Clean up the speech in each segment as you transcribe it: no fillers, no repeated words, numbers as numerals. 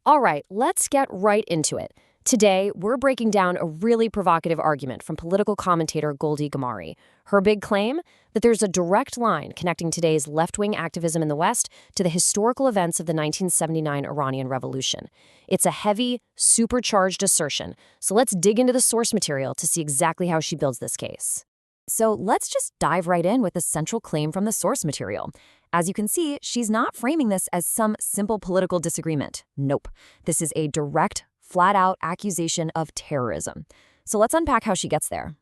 All right, let's get right into it. Today, we're breaking down a really provocative argument from political commentator Goldie Gamari. Her big claim? That there's a direct line connecting today's left-wing activism in the West to the historical events of the 1979 Iranian Revolution. It's a heavy, supercharged assertion, so let's dig into the source material to see exactly how she builds this case. So let's just dive right in with the central claim from the source material. As you can see, she's not framing this as some simple political disagreement. Nope. This is a direct, flat-out accusation of terrorism. So let's unpack how she gets there.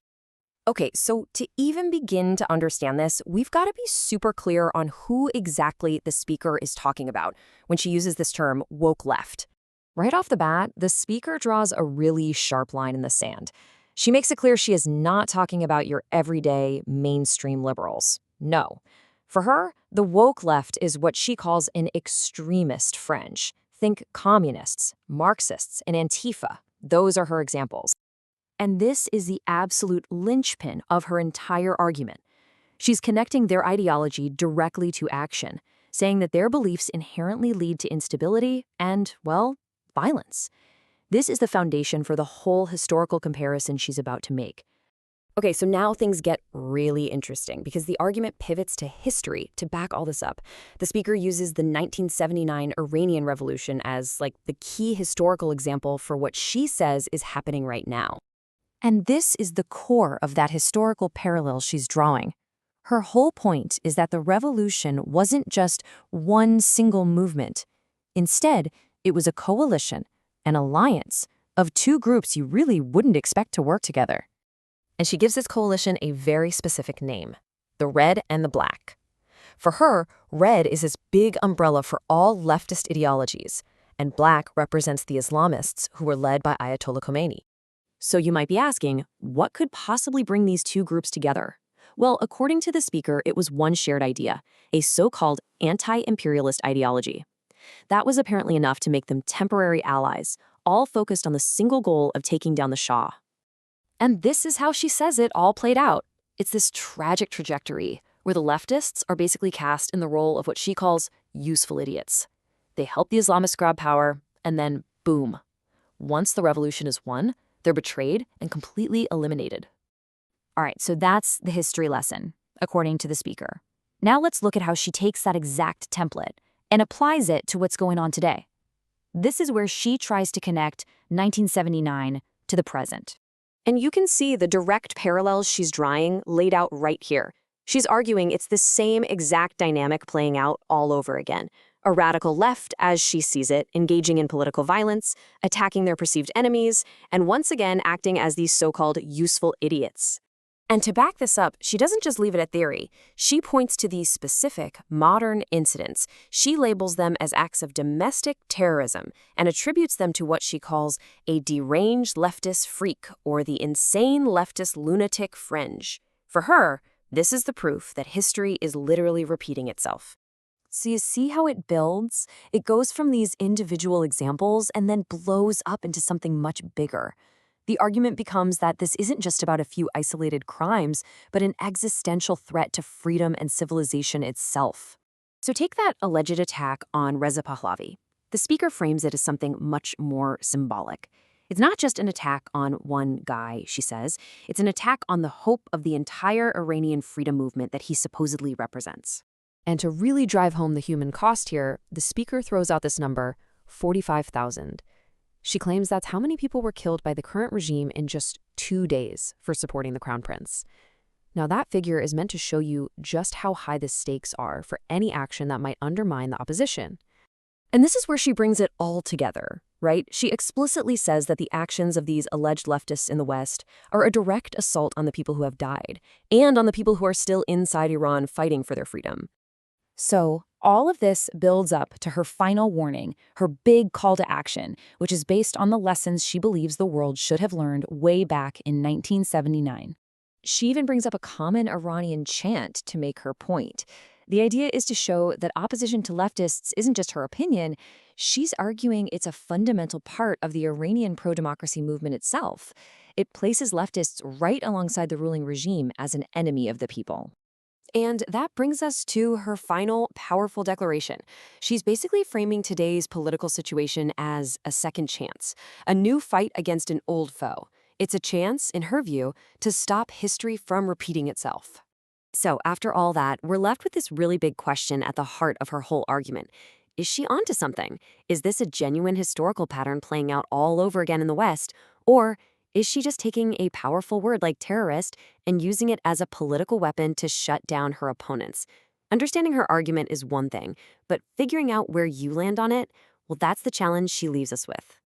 Okay, so to even begin to understand this, we've got to be super clear on who exactly the speaker is talking about when she uses this term, woke left. Right off the bat, the speaker draws a really sharp line in the sand. She makes it clear she is not talking about your everyday, mainstream liberals. No. For her, the woke left is what she calls an extremist fringe. Think communists, Marxists, and Antifa. Those are her examples. And this is the absolute linchpin of her entire argument. She's connecting their ideology directly to action, saying that their beliefs inherently lead to instability and, well, violence. This is the foundation for the whole historical comparison she's about to make. Okay, so now things get really interesting because the argument pivots to history to back all this up. The speaker uses the 1979 Iranian Revolution as, the key historical example for what she says is happening right now. And this is the core of that historical parallel she's drawing. Her whole point is that the revolution wasn't just one single movement. Instead, it was a coalition, an alliance, of two groups you really wouldn't expect to work together. And she gives this coalition a very specific name, the Red and the Black. For her, red is this big umbrella for all leftist ideologies, and black represents the Islamists who were led by Ayatollah Khomeini. So you might be asking, what could possibly bring these two groups together? Well, according to the speaker, it was one shared idea, a so-called anti-imperialist ideology. That was apparently enough to make them temporary allies, all focused on the single goal of taking down the Shah. And this is how she says it all played out. It's this tragic trajectory where the leftists are basically cast in the role of what she calls useful idiots. They help the Islamists grab power, and then boom. Once the revolution is won, they're betrayed and completely eliminated. All right, so that's the history lesson, according to the speaker. Now let's look at how she takes that exact template and applies it to what's going on today. This is where she tries to connect 1979 to the present. And you can see the direct parallels she's drawing laid out right here. She's arguing it's the same exact dynamic playing out all over again. A radical left, as she sees it, engaging in political violence, attacking their perceived enemies, and once again acting as these so-called useful idiots. And to back this up, she doesn't just leave it at theory. She points to these specific, modern incidents. She labels them as acts of domestic terrorism and attributes them to what she calls a deranged leftist freak or the insane leftist lunatic fringe. For her, this is the proof that history is literally repeating itself. So you see how it builds? It goes from these individual examples and then blows up into something much bigger. The argument becomes that this isn't just about a few isolated crimes, but an existential threat to freedom and civilization itself. So take that alleged attack on Reza Pahlavi. The speaker frames it as something much more symbolic. It's not just an attack on one guy, she says. It's an attack on the hope of the entire Iranian freedom movement that he supposedly represents. And to really drive home the human cost here, the speaker throws out this number, 45,000. She claims that's how many people were killed by the current regime in just 2 days for supporting the Crown Prince. Now that figure is meant to show you just how high the stakes are for any action that might undermine the opposition. And this is where she brings it all together, right? She explicitly says that the actions of these alleged leftists in the West are a direct assault on the people who have died and on the people who are still inside Iran fighting for their freedom. So all of this builds up to her final warning, her big call to action, which is based on the lessons she believes the world should have learned way back in 1979. She even brings up a common Iranian chant to make her point. The idea is to show that opposition to leftists isn't just her opinion. She's arguing it's a fundamental part of the Iranian pro-democracy movement itself. It places leftists right alongside the ruling regime as an enemy of the people. And that brings us to her final powerful declaration. She's basically framing today's political situation as a second chance, a new fight against an old foe. It's a chance, in her view, to stop history from repeating itself. So, after all that, we're left with this really big question at the heart of her whole argument. Is she onto something? Is this a genuine historical pattern playing out all over again in the West? Or is she just taking a powerful word like terrorist and using it as a political weapon to shut down her opponents? Understanding her argument is one thing, but figuring out where you land on it, well, that's the challenge she leaves us with.